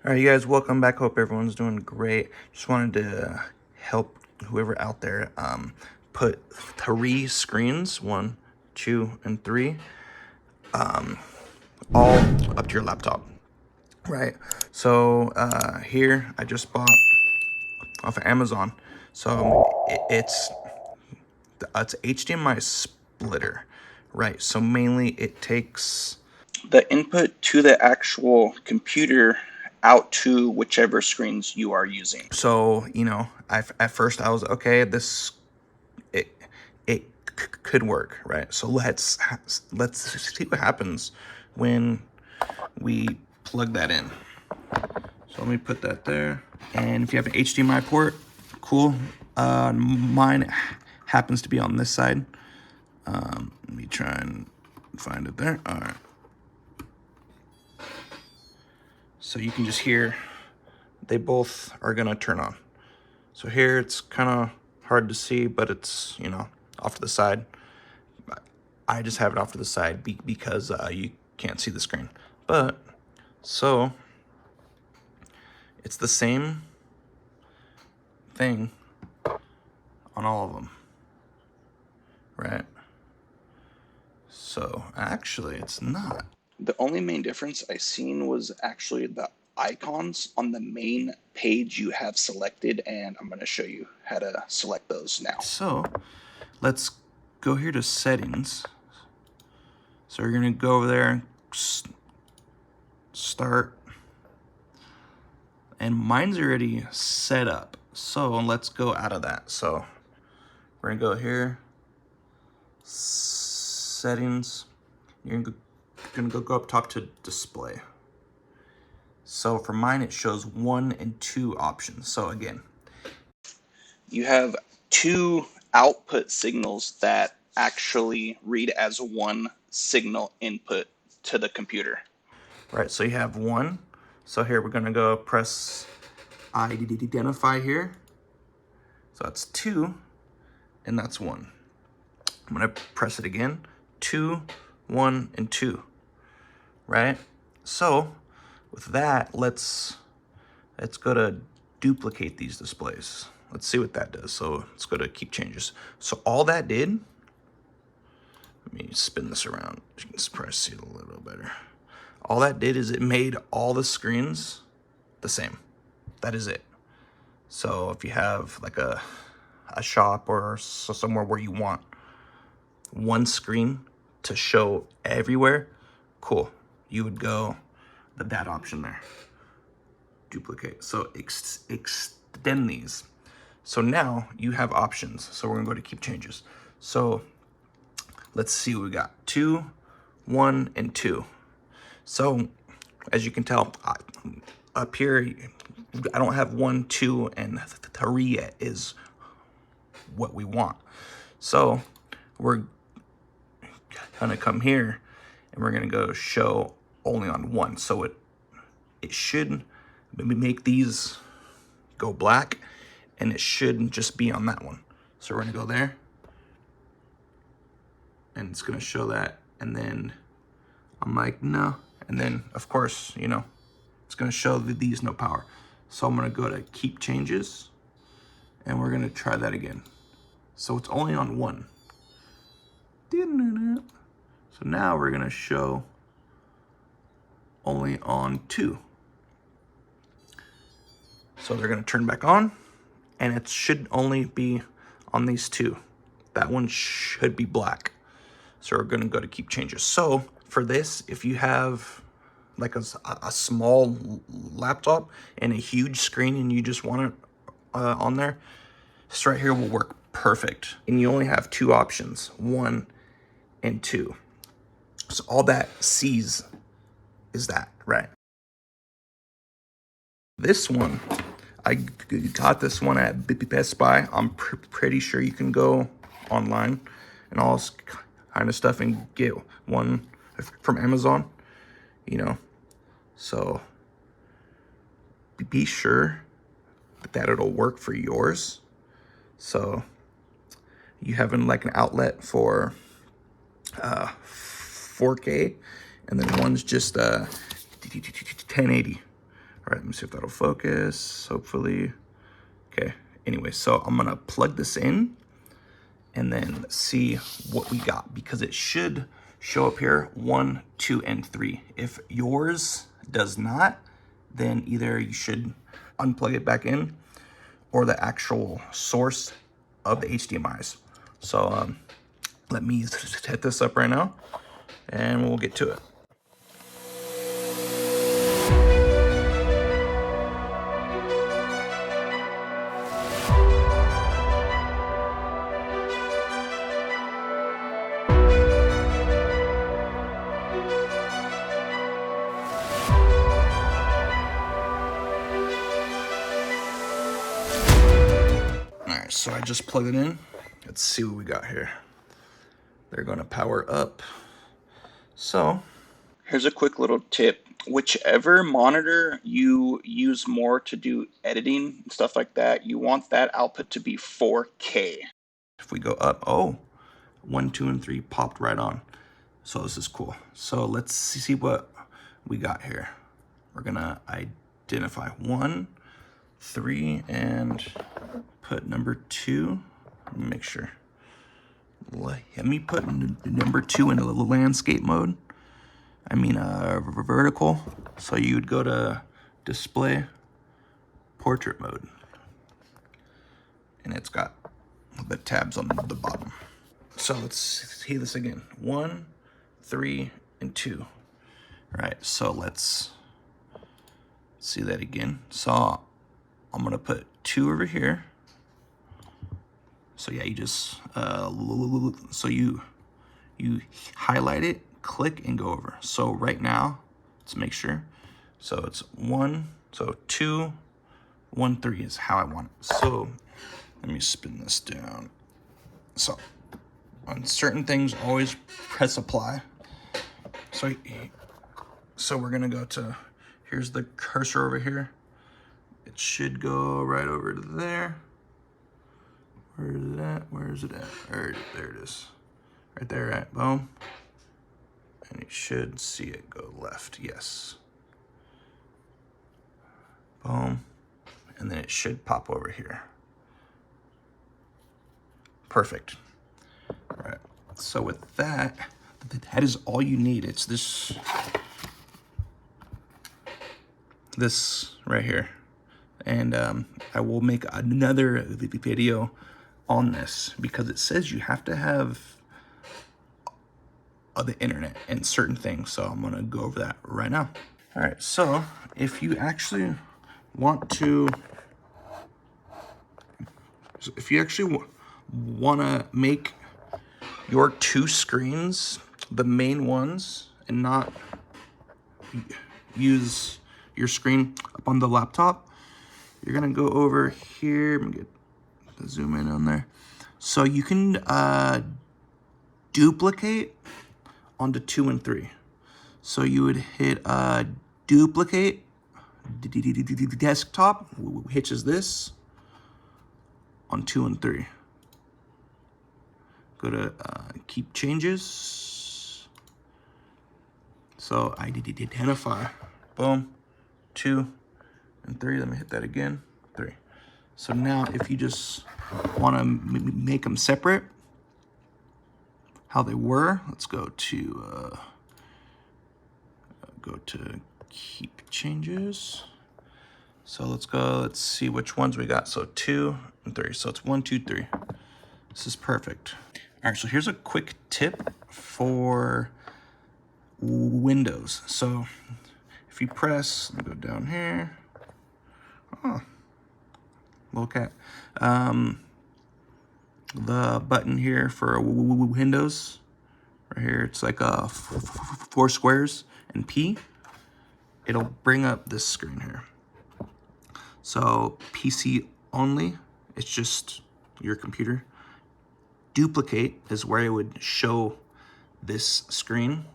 All right, you guys, welcome back. Hope everyone's doing great. Just wanted to help whoever out there put 3 screens, 1, 2, and 3, all up to your laptop. Right. So here I just bought off of Amazon. So it's HDMI splitter, right? So mainly it takes the input to the actual computer out to whichever screens you are using. So, at first I was okay, it could work, right? So let's see what happens when we plug that in. So let me put that there. And if you have an HDMI port, cool. Mine happens to be on this side. Let me try and find it there. All right. So you can just hear they both are gonna turn on. So here it's kind of hard to see, but it's, off to the side. I just have it off to the side because you can't see the screen. But, so, it's the same thing on all of them, right? So, actually, it's not. The only main difference I seen was actually the icons on the main page you have selected, and I'm going to show you how to select those now. So let's go here to settings. So we're going to go over there, start, and mine's already set up. So let's go out of that. So we're going to go here, settings, you're going to go up top to display. So for mine, it shows 1 and 2 options. So again, you have 2 output signals that actually read as 1 signal input to the computer. Right, so you have 1. So here we're gonna go press identify here. So that's 2, and that's 1. I'm gonna press it again, 2, 1, and 2, right? So with that, let's go to duplicate these displays. Let's see what that does. So let's go to keep changes. So all that did, let me spin this around. You can probably see it a little better. All that did is it made all the screens the same. That is it. So if you have like a shop or somewhere where you want one screen to show everywhere, cool. You would go that option there. Duplicate. So extend these. So now you have options. So we're gonna go to keep changes. So let's see what we got. 2, 1, and 2. So as you can tell, up here, I don't have 1, 2, and 3 yet is what we want. So we're gonna come here and we're gonna go show only on 1. So it should make these go black, and it should just be on that one. So we're gonna go there, and it's gonna show that, and then I'm like, no, and then of course, it's gonna show these no power. So I'm gonna go to keep changes, and we're gonna try that again. So it's only on 1. So now we're gonna show only on 2. So they're gonna turn back on, and it should only be on these 2. That one should be black. So we're gonna go to keep changes. So for this, if you have like a small laptop and a huge screen and you just want it on there, this right here will work perfect. And you only have 2 options, 1 and 2. So all that sees is that, right? This one, I got this one at Best Buy. I'm pretty sure you can go online and all this kind of stuff and get one from Amazon, So be sure that it'll work for yours. So you have like an outlet for 4K, and then one's just 1080. right, let me see if that'll focus, hopefully. Okay, anyway, so I'm gonna plug this in and then see what we got, because it should show up here 1, 2, and 3. If yours does not, then either you should unplug it back in or the actual source of the HDMIs. So let me hit this up right now and we'll get to it. Alright, so I just plugged it in. Let's see what we got here. They're gonna power up. So, here's a quick little tip. Whichever monitor you use more to do editing and stuff like that, you want that output to be 4K. If we go up, oh, 1, 2, and 3 popped right on. So this is cool. So let's see what we got here. We're gonna identify 1, 3, and put number 2. Let me make sure. Let me put number 2 in a little landscape mode. I mean vertical. So you would go to display, portrait mode. And it's got the tabs on the bottom. So let's see this again. 1, 3, and 2. All right, so let's see that again. So I'm gonna put 2 over here. So yeah, you just so you highlight it, click, and go over. So right now, let's make sure. So it's 1, so 2, 1, 3 is how I want it. So let me spin this down. So on certain things, always press apply. So we're gonna go to, here's the cursor over here. It should go right over to there. Where is it at? Where is it at? There it is. Right there, right? Boom. And you should see it go left. Yes. Boom. And then it should pop over here. Perfect. All right. So with that is all you need. It's this right here. And I will make another video on this because it says you have to have the internet and certain things. So I'm gonna go over that right now. All right, so if you actually want to, wanna make your 2 screens the main ones and not use your screen up on the laptop, you're gonna go over here. Let me get the zoom in on there. So you can duplicate onto 2 and 3. So you would hit duplicate desktop, which is this, on 2 and 3. Go to keep changes. So I identify, boom, 2 and 3. Let me hit that again, 3. So now if you just want to make them separate, how they were, let's go to keep changes. So let's see which ones we got. So 2 and 3. So it's 1, 2, 3. This is perfect. All right, so here's a quick tip for Windows. So if you press, let me go down here. Oh, little cat. The button here for Windows, right here, it's like 4 squares and P. It'll bring up this screen here. So PC only, it's just your computer. Duplicate is where it would show this screen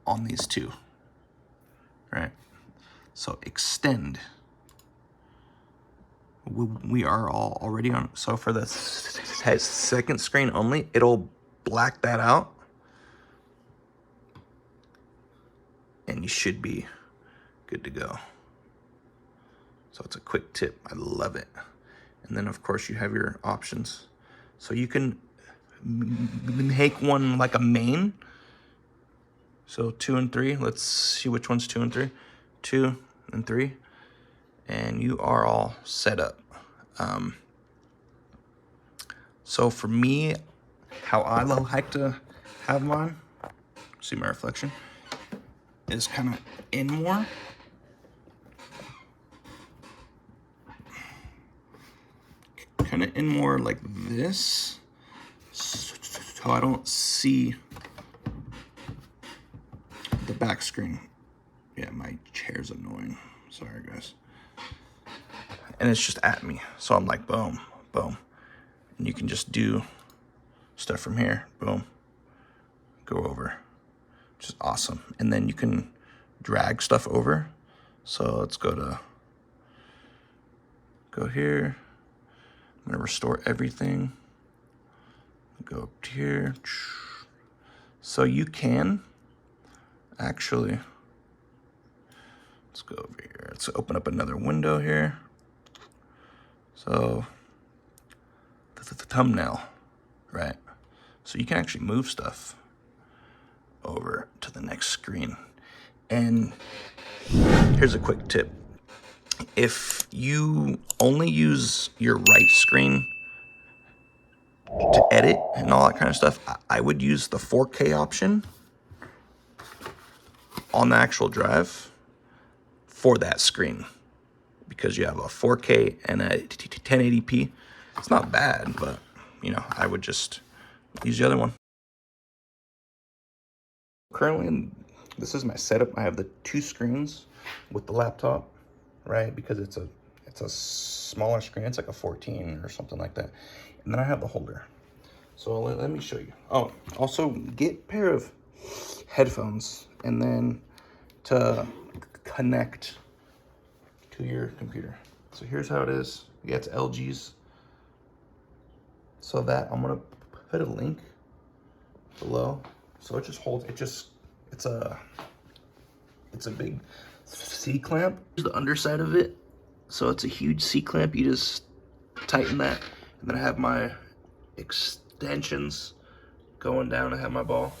on these 2, right? So extend, we are all already on. So for the second screen only, it'll black that out and you should be good to go. So it's a quick tip. I love it. And then of course you have your options. So you can make one like a main. So 2 and 3. Let's see which one's 2 and 3. 2 and 3. And you are all set up. So for me, how I like to have mine, see my reflection, is kind of in more. Kind of in more like this, so I don't see the back screen. Yeah, my chair's annoying. Sorry, guys. And it's just at me. So I'm like, boom, boom. And you can just do stuff from here, boom, go over, which is awesome. And then you can drag stuff over. So let's go here. I'm gonna restore everything. Go up to here. So you can actually, let's go over here. Let's open up another window here. So the thumbnail, right? So you can actually move stuff over to the next screen. And here's a quick tip. If you only use your right screen to edit and all that kind of stuff, I would use the 4K option on the actual drive for that screen, because you have a 4K and a 1080p. It's not bad, but you know, I would just use the other one. Currently, this is my setup. I have the 2 screens with the laptop, right? Because it's a smaller screen. It's like a 14 or something like that. And then I have the holder. So let me show you. Oh, also get a pair of headphones and then to connect to your computer. So here's how it is. Yeah, it's LG's. So that I'm gonna put a link below. So it just holds, it's a big C-clamp. Here's the underside of it. So it's a huge C-clamp. You just tighten that. And then I have my extensions going down. I have my ball.